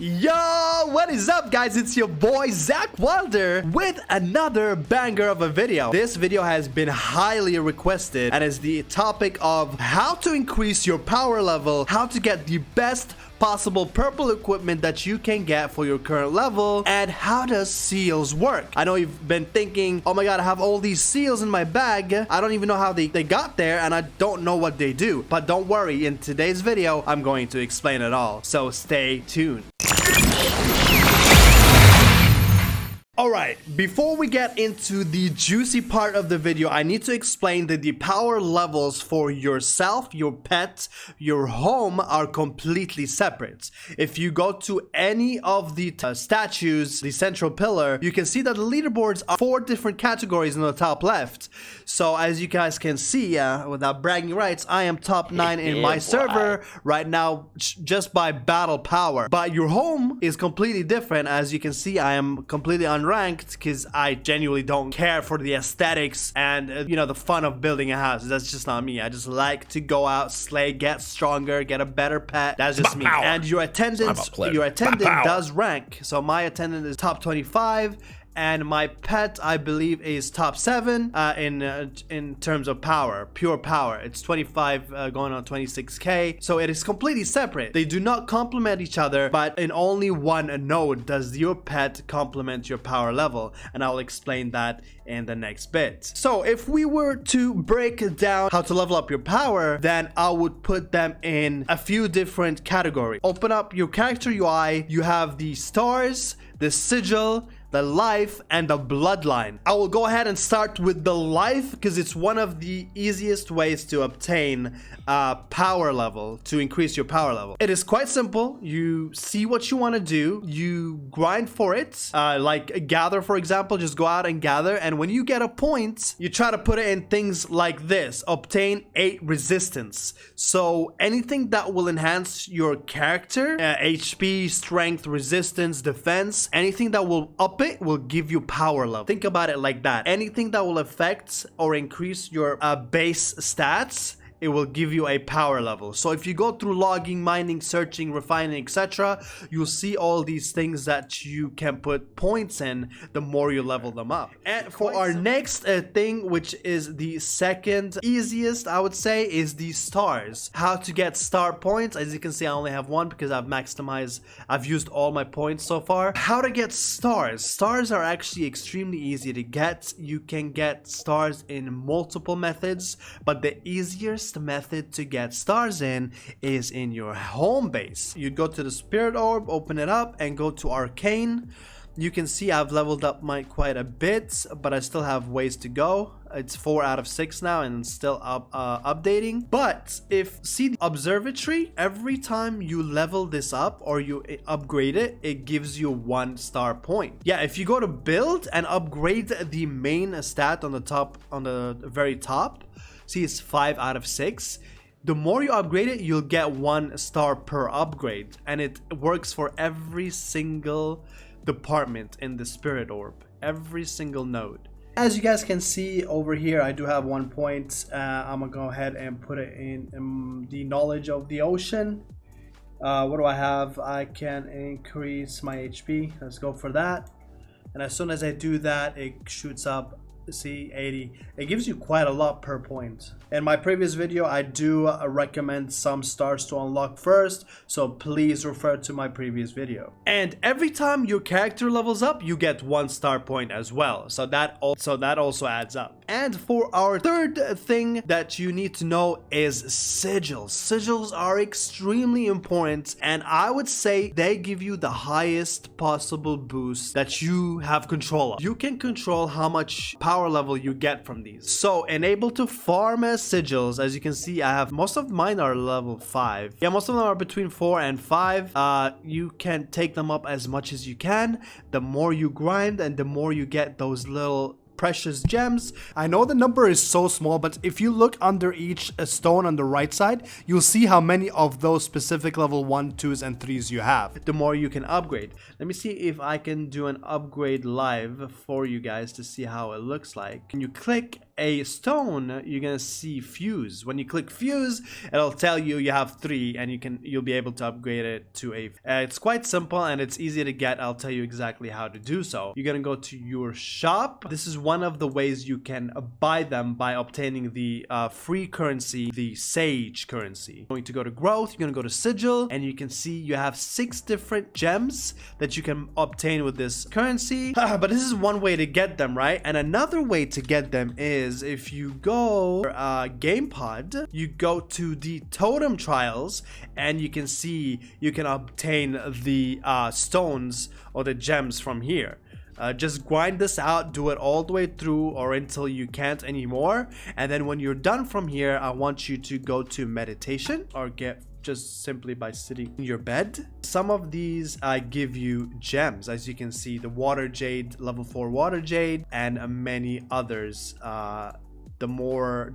Yo, what is up guys? It's your boy WYLDER with another banger of a video. This video has been highly requested and is the topic of how to increase your power level, how to get the best possible purple equipment that you can get for your current level, and how does seals work. I know you've been thinking, oh my god, I have all these seals in my bag. I don't even know how they got there and I don't know what they do. But don't worry, in today's video, I'm going to explain it all. So stay tuned. Alright, before we get into the juicy part of the video, I need to explain that the power levels for yourself, your pet, your home are completely separate. If you go to any of the statues, the central pillar, you can see that the leaderboards are 4 different categories in the top left. So as you guys can see, without bragging rights, I am top 9 in my server right now just by battle power. But your home is completely different. As you can see, I am completely unranked because I genuinely don't care for the aesthetics and you know, the fun of building a house. That's just not me. I just like to go out, slay, get stronger, get a better pet. That's just me. Power. And your attendant does rank. So my attendant is top 25. And my pet, I believe, is top 7 in terms of power, pure power. It's 25 going on 26k. So it is completely separate. They do not complement each other, but in only one node does your pet complement your power level. And I'll explain that in the next bit. So if we were to break down how to level up your power, then I would put them in a few different categories. Open up your character UI. You have the stars, the sigil, the life, and the bloodline. I will go ahead and start with the life because it's one of the easiest ways to obtain power level, to increase your power level. It is quite simple. You see what you want to do, you grind for it, like gather, for example. Just go out and gather, and when you get a point, you try to put it in things like this: obtain 8 resistance. So anything that will enhance your character, HP, strength, resistance, defense, anything that will up it will give you power level. Think about it like that. Anything that will affect or increase your base stats, it will give you a power level. So if you go through logging, mining, searching, refining, etc., you'll see all these things that you can put points in the more you level them up. And for our next thing, which is the second easiest, I would say, is the stars. How to get star points. As you can see, I only have 1 because I've used all my points so far. How to get stars. Stars are actually extremely easy to get. You can get stars in multiple methods, but the easiest method to get stars in is in your home base. You go to the spirit orb, open it up, and go to arcane. You can see I've leveled up mine quite a bit, but I still have ways to go. It's 4 out of 6 now and still updating. But see the observatory, every time you level this up or you upgrade it, it gives you 1 star point. Yeah, if you go to build and upgrade the main stat on the top, on the very top, see it's 5 out of 6. The more you upgrade it, you'll get 1 star per upgrade, and it works for every single department in the spirit orb, every single node. As you guys can see over here, I do have 1 point. I'm gonna go ahead and put it in the knowledge of the ocean. What do I have? I can increase my HP. Let's go for that. And as soon as I do that, it shoots up. See, 80. It gives you quite a lot per point. In my previous video, I do recommend some stars to unlock first, so please refer to my previous video. And every time your character levels up, you get 1 star point as well, so that also adds up. And for our third thing that you need to know is sigils. Sigils are extremely important, and I would say they give you the highest possible boost that you have control of. You can control how much power level you get from these. So enable to farm as sigils. As you can see, I have most of mine are level 5. Yeah, most of them are between 4 and 5. You can take them up as much as you can. The more you grind and the more you get those little precious gems. I know the number is so small, but if you look under each stone on the right side, you'll see how many of those specific level 1, 2s, and 3s you have. The more you can upgrade. Let me see if I can do an upgrade live for you guys to see how it looks like. And you click a stone, you're gonna see fuse. When you click fuse, it'll tell you you have 3, and you'll be able to upgrade it to a it's quite simple and it's easy to get. I'll tell you exactly how to do so. You're gonna go to your shop. This is one of the ways you can buy them, by obtaining the free currency, the sage currency. You're going to go to growth, you're gonna go to sigil, and you can see you have 6 different gems that you can obtain with this currency. But this is one way to get them, right? And another way to get them is if you go game pod, you go to the totem trials, and you can see you can obtain the stones or the gems from here. Just grind this out, do it all the way through or until you can't anymore, and then when you're done from here, I want you to go to meditation, or get just simply by sitting in your bed. Some of these give you gems, as you can see, the water jade, level 4 water jade, and many others. The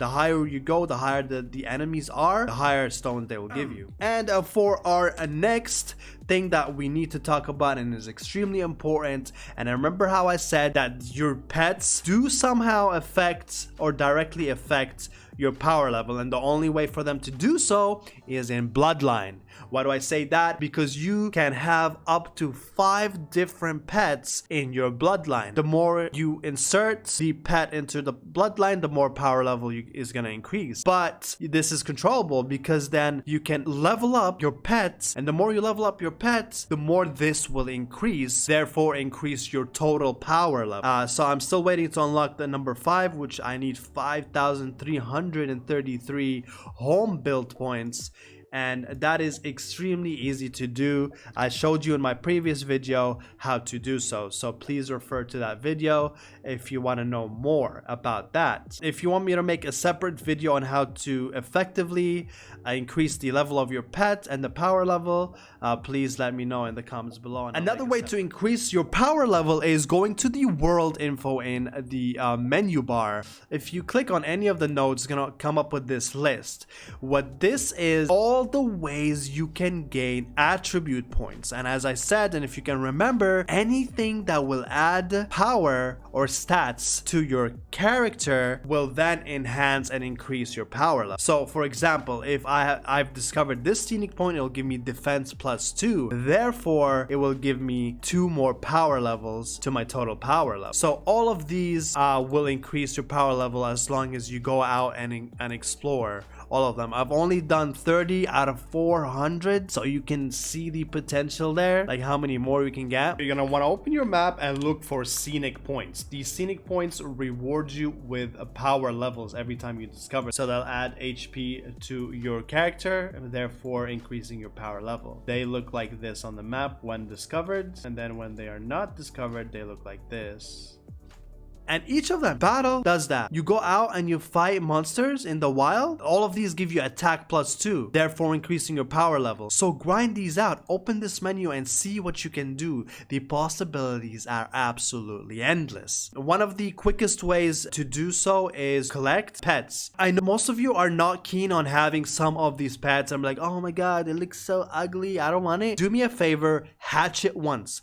higher you go, the higher the enemies are, the higher stones they will give you. And for our next thing that we need to talk about, and is extremely important, and I remember how I said that your pets do somehow affect or directly affect your power level, and the only way for them to do so is in bloodline. Why do I say that? Because you can have up to 5 different pets in your bloodline. The more you insert the pet into the bloodline, the more power level is going to increase. But this is controllable, because then you can level up your pets, and the more you level up your pets, the more this will increase, therefore increase your total power level. So I'm still waiting to unlock the number 5, which I need 5,333 home build points, and that is extremely easy to do. I showed you in my previous video how to do so, so please refer to that video if you want to know more about that. If you want me to make a separate video on how to effectively increase the level of your pet and the power level, please let me know in the comments below. Another way to increase your power level is going to the world info in the menu bar. If you click on any of the nodes, it's gonna come up with this list. What this is, all the ways you can gain attribute points. And as I said, and if you can remember, anything that will add power or stats to your character will then enhance and increase your power level. So for example, if I've discovered this scenic point, it'll give me defense +2, therefore it will give me 2 more power levels to my total power level. So all of these will increase your power level as long as you go out and explore all of them. I've only done 30 out of 400, so you can see the potential there, like how many more you can get. You're gonna want to open your map and look for scenic points. These scenic points reward you with power levels every time you discover, so they'll add HP to your character and therefore increasing your power level. They look like this on the map when discovered, and then when they are not discovered, they look like this. And each of them battle does that. You go out and you fight monsters in the wild. All of these give you attack +2, therefore increasing your power level. So grind these out, open this menu and see what you can do. The possibilities are absolutely endless. One of the quickest ways to do so is collect pets. I know most of you are not keen on having some of these pets. I'm like, oh my god, it looks so ugly, I don't want it. Do me a favor, hatch it once,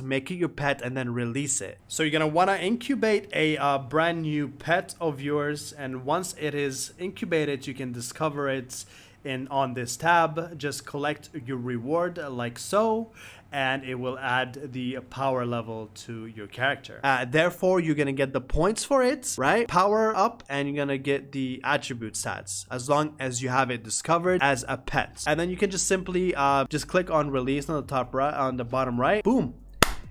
make it your pet, and then release it. So you're gonna want to incubate a brand new pet of yours, and once it is incubated, you can discover it on this tab. Just collect your reward like so, and it will add the power level to your character. Therefore, you're gonna get the points for it, right? Power up, and you're gonna get the attribute stats as long as you have it discovered as a pet. And then you can just simply just click on release on the top right, on the bottom right. Boom,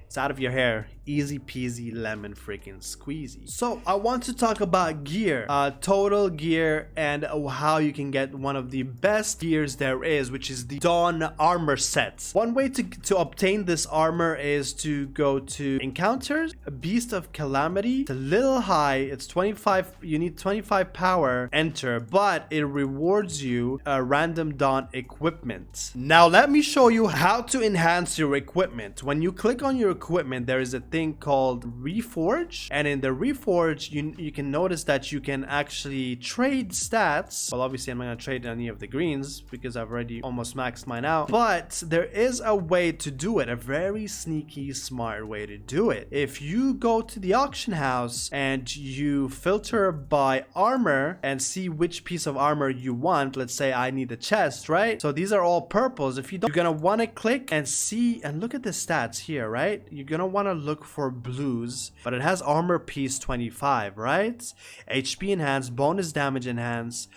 it's out of your hair. Easy peasy lemon freaking squeezy. So I want to talk about gear, total gear, and how you can get one of the best gears there is, which is the Dawn armor set. One way to obtain this armor is to go to encounters, a beast of calamity. It's a little high, it's 25, you need 25 power, enter, but it rewards you a random Dawn equipment. Now let me show you how to enhance your equipment. When you click on your equipment, there is a thing thing called Reforge, and in the Reforge you can notice that you can actually trade stats. Well, obviously I'm not gonna trade any of the greens because I've already almost maxed mine out, but there is a way to do it, a very sneaky smart way to do it. If you go to the auction house and you filter by armor and see which piece of armor you want, let's say I need a chest, right? So these are all purples. If you don't, you're gonna want to click and see and look at the stats here, right? You're gonna want to look for blues, but it has armor piece 25, right? HP enhanced, bonus damage enhanced.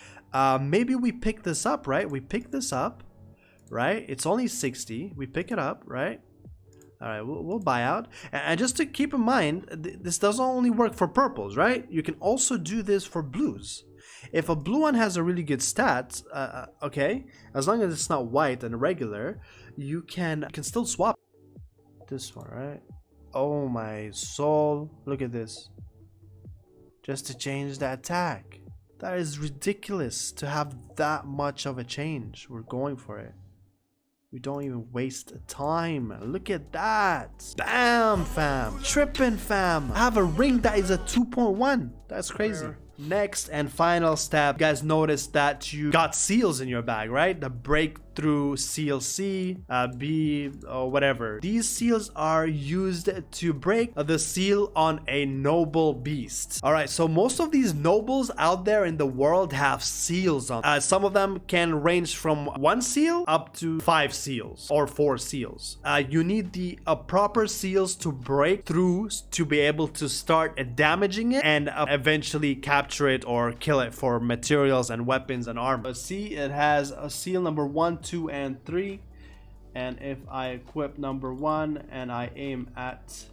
Maybe we pick this up, right? We pick this up, right? It's only 60. We pick it up, right? All right, we'll buy out. And just to keep in mind, this doesn't only work for purples, right? You can also do this for blues. If a blue one has a really good stat, okay, as long as it's not white and regular, you can still swap this one, right? Oh my soul, look at this. Just to change the attack. That is ridiculous to have that much of a change. We're going for it. We don't even waste time. Look at that. Bam, fam. Trippin', fam. I have a ring that is a 2.1. That's crazy. Next and final step, you guys noticed that you got seals in your bag, right? The breakthrough seal C, B, or whatever. These seals are used to break the seal on a noble beast. All right, so most of these nobles out there in the world have seals on. Some of them can range from 1 seal up to 5 seals or 4 seals. You need the proper seals to break through to be able to start damaging it and eventually capture it or kill it for materials and weapons and armor. See, it has a seal number 1, 2, and 3, and if I equip number 1 and I aim at,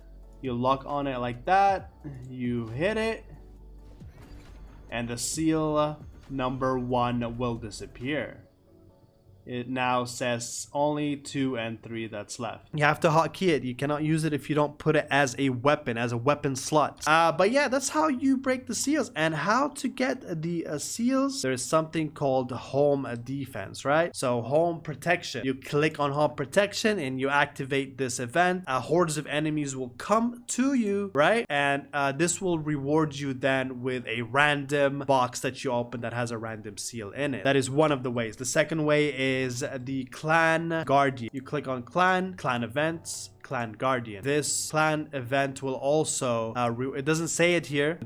you lock on it like that, you hit it, and the seal number 1 will disappear. It now says only 2 and 3 that's left. You have to hotkey it. You cannot use it if you don't put it as a weapon slot. But yeah, that's how you break the seals. And how to get the seals, there's something called home defense, right? So home protection. You click on home protection and you activate this event. Hordes of enemies will come to you, right? And this will reward you then with a random box that you open that has a random seal in it. That is one of the ways. The second way is the clan guardian. You click on clan events, clan guardian. This clan event will also it doesn't say it here,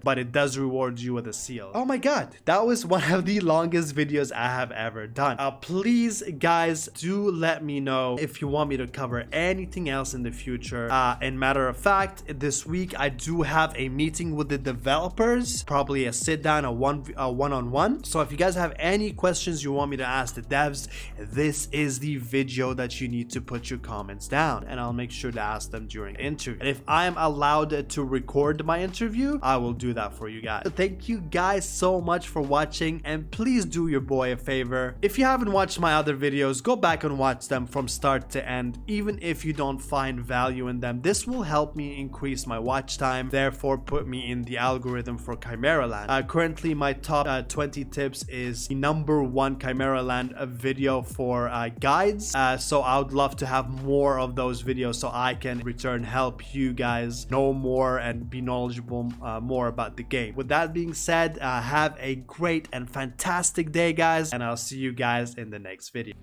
but it does reward you with a seal. Oh my god, that was one of the longest videos I have ever done. Please guys, do let me know if you want me to cover anything else in the future. And matter of fact, this week I do have a meeting with the developers, probably a sit down, a one-on-one. So if you guys have any questions you want me to ask the devs, this is the video that you need to put your comments down, and I'll make sure to ask them during the interview. And if I'm allowed to record my interview, I will do that for you guys. Thank you guys so much for watching, and please do your boy a favor. If you haven't watched my other videos, go back and watch them from start to end. Even if you don't find value in them, this will help me increase my watch time, therefore put me in the algorithm for Chimeraland. Currently my top 20 tips is the #1 Chimeraland video for guides. So I would love to have more of those videos so I can return help you guys know more and be knowledgeable more about the game. With that being said, have a great and fantastic day guys, and I'll see you guys in the next video.